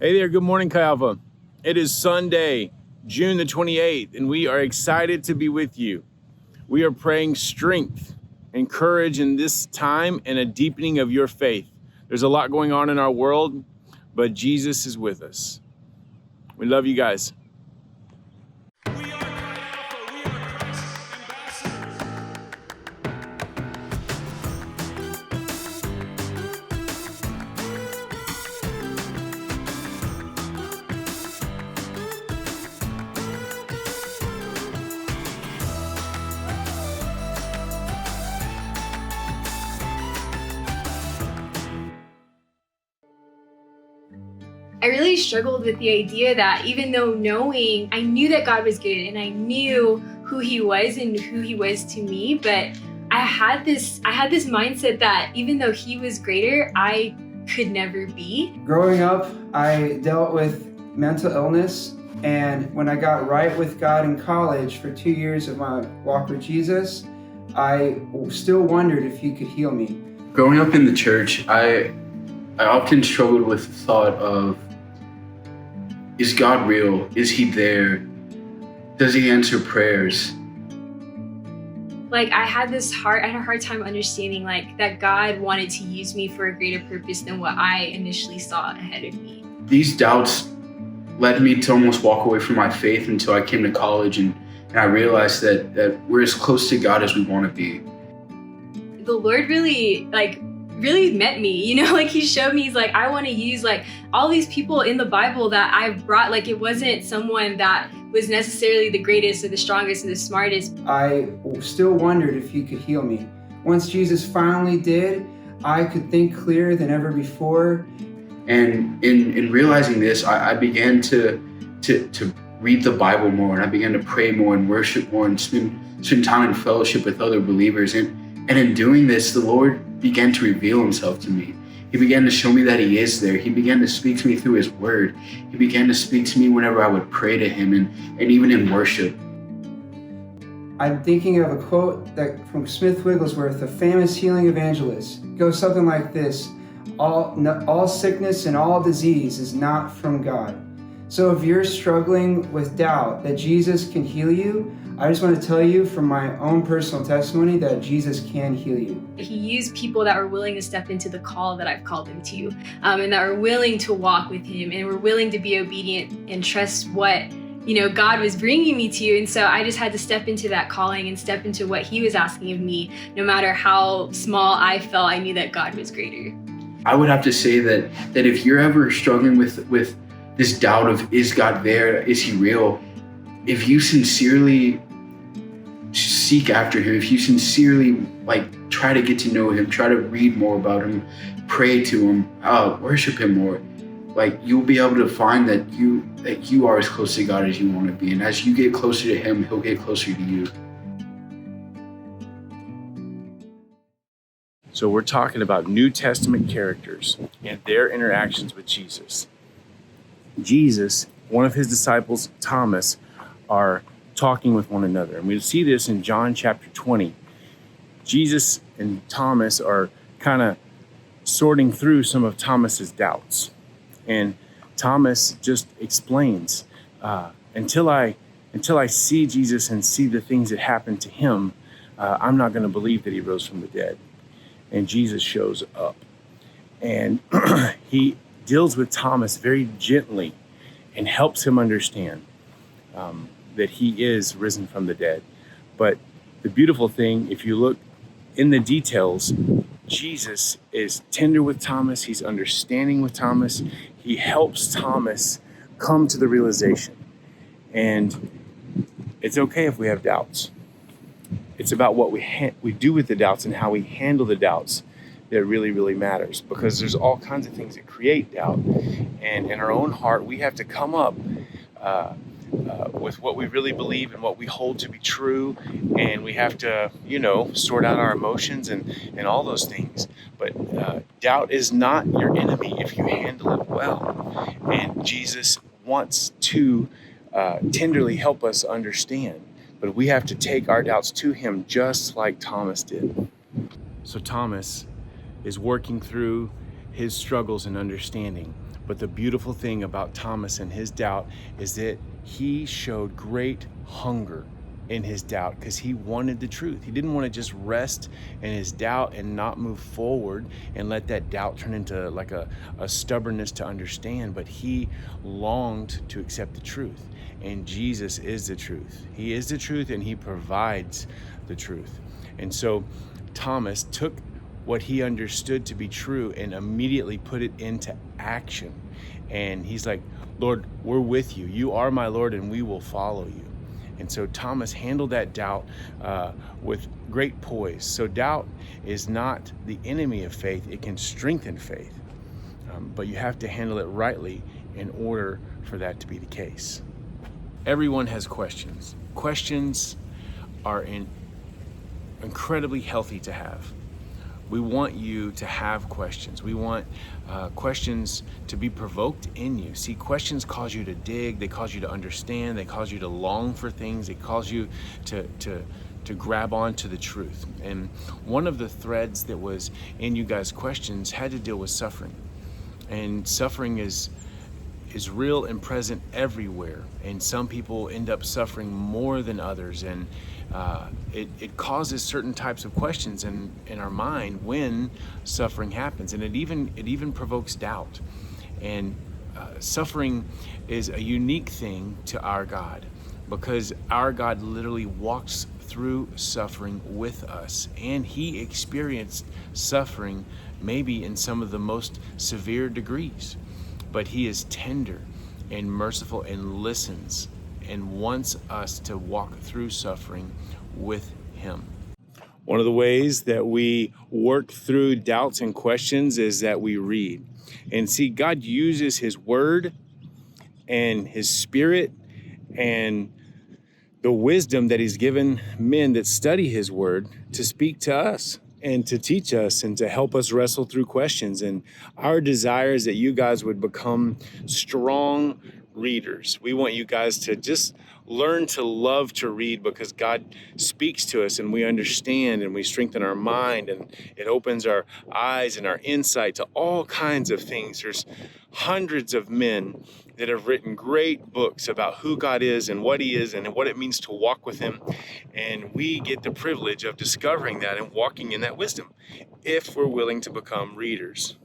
Hey there, good morning, Chi Alpha. It is Sunday, June the 28th, and we are excited to be with you. We are praying strength and courage in this time and a deepening of your faith. There's a lot going on in our world, but Jesus is with us. We love you guys. We are Chi Alpha. We are Christ's ambassadors. I really struggled with the idea that even though I knew that God was good and I knew who he was and who he was to me, but I had this mindset that even though he was greater, I could never be. Growing up, I dealt with mental illness, and when I got right with God in college for 2 years of my walk with Jesus, I still wondered if he could heal me. Growing up in the church, I often struggled with the thought of, is God real? Is he there? Does he answer prayers? I had a hard time understanding that God wanted to use me for a greater purpose than what I initially saw ahead of me. These doubts led me to almost walk away from my faith until I came to college and I realized that we're as close to God as we want to be. The Lord really met me, he showed me, he's like, I want to use all these people in the Bible that I've brought. It wasn't someone that was necessarily the greatest or the strongest or the smartest. I still wondered if he could heal me. Once Jesus finally did, I could think clearer than ever before. And in realizing this, I began to read the Bible more, and I began to pray more and worship more and spend time in fellowship with other believers. And in doing this, the Lord began to reveal himself to me. He began to show me that he is there. He began to speak to me through his word. He began to speak to me whenever I would pray to him and even in worship. I'm thinking of a quote from Smith Wigglesworth, a famous healing evangelist. It goes something like this: all sickness and all disease is not from God. So if you're struggling with doubt that Jesus can heal you, I just want to tell you from my own personal testimony that Jesus can heal you. He used people that were willing to step into the call that I've called them to, and that were willing to walk with him and were willing to be obedient and trust what God was bringing me to. And so I just had to step into that calling and step into what he was asking of me. No matter how small I felt, I knew that God was greater. I would have to say that if you're ever struggling with this doubt of, is God there? Is he real? If you sincerely seek after him, if you sincerely try to get to know him, try to read more about him, pray to him, worship him more, you'll be able to find that you are as close to God as you want to be. And as you get closer to him, he'll get closer to you. So we're talking about New Testament characters and their interactions with Jesus. Jesus, one of his disciples, Thomas, are talking with one another. And we see this in John chapter 20. Jesus and Thomas are kind of sorting through some of Thomas's doubts. And Thomas just explains, until I see Jesus and see the things that happened to him, I'm not going to believe that he rose from the dead. And Jesus shows up. And he deals with Thomas very gently and helps him understand that he is risen from the dead. But the beautiful thing, if you look in the details, Jesus is tender with Thomas. He's understanding with Thomas. He helps Thomas come to the realization. And it's okay if we have doubts. It's about what we do with the doubts and how we handle the doubts that really, really matters, because there's all kinds of things that create doubt. And in our own heart, we have to come up with what we really believe and what we hold to be true. And we have to, sort out our emotions and all those things. But doubt is not your enemy if you handle it well. And Jesus wants to tenderly help us understand. But we have to take our doubts to him just like Thomas did. So Thomas is working through his struggles and understanding. But the beautiful thing about Thomas and his doubt is that he showed great hunger in his doubt because he wanted the truth. He didn't want to just rest in his doubt and not move forward and let that doubt turn into like a stubbornness to understand, but he longed to accept the truth. And Jesus is the truth. He is the truth, and he provides the truth. And so Thomas took what he understood to be true and immediately put it into action. And he's like, Lord, we're with you. You are my Lord, and we will follow you. And so Thomas handled that doubt with great poise. So doubt is not the enemy of faith. It can strengthen faith. But you have to handle it rightly in order for that to be the case. Everyone has questions. Questions are incredibly healthy to have. We want you to have questions. We want questions to be provoked in you. See, questions cause you to dig. They cause you to understand. They cause you to long for things. They cause you to grab onto the truth. And one of the threads that was in you guys' questions had to deal with suffering. And suffering is real and present everywhere. And some people end up suffering more than others. And it causes certain types of questions in our mind when suffering happens, and it even provokes doubt. And suffering is a unique thing to our God, because our God literally walks through suffering with us, and he experienced suffering maybe in some of the most severe degrees, but he is tender and merciful and listens and wants us to walk through suffering with him. One of the ways that we work through doubts and questions is that we read. And see, God uses his word and his spirit and the wisdom that he's given men that study his word to speak to us and to teach us and to help us wrestle through questions. And our desire is that you guys would become strong readers. We want you guys to just learn to love to read, because God speaks to us and we understand and we strengthen our mind, and it opens our eyes and our insight to all kinds of things. There's hundreds of men that have written great books about who God is and what he is and what it means to walk with him. And we get the privilege of discovering that and walking in that wisdom if we're willing to become readers.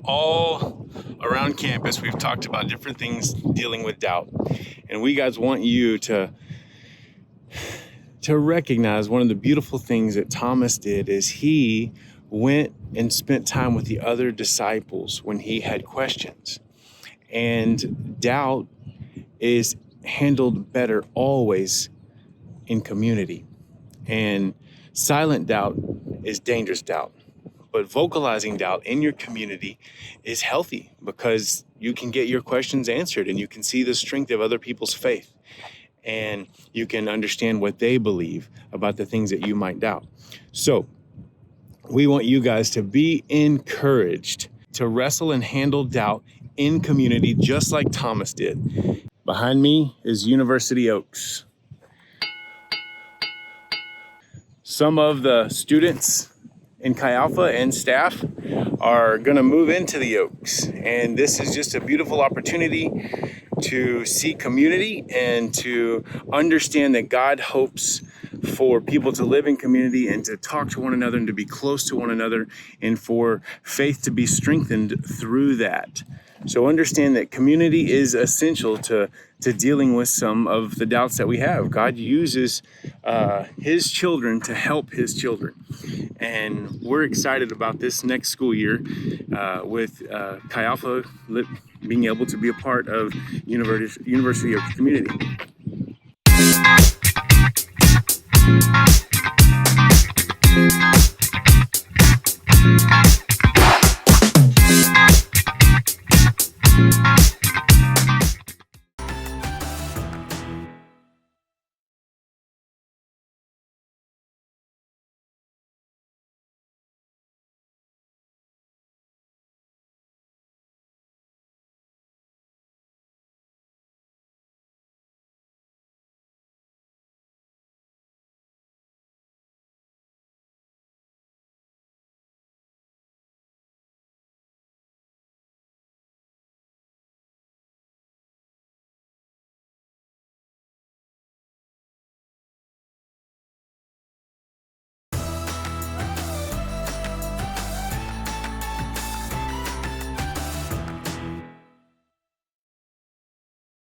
All around campus, we've talked about different things dealing with doubt. And we guys want you to recognize one of the beautiful things that Thomas did is he went and spent time with the other disciples when he had questions. And doubt is handled better always in community. And silent doubt is dangerous doubt. But vocalizing doubt in your community is healthy, because you can get your questions answered and you can see the strength of other people's faith. And you can understand what they believe about the things that you might doubt. So we want you guys to be encouraged to wrestle and handle doubt in community, just like Thomas did. Behind me is University Oaks. Some of the students in Chi Alpha and staff are going to move into the Oaks. And this is just a beautiful opportunity to see community and to understand that God hopes for people to live in community and to talk to one another and to be close to one another, and for faith to be strengthened through that. So understand that community is essential to dealing with some of the doubts that we have. God uses his children to help his children. And we're excited about this next school year with Chi Alpha being able to be a part of University of Community.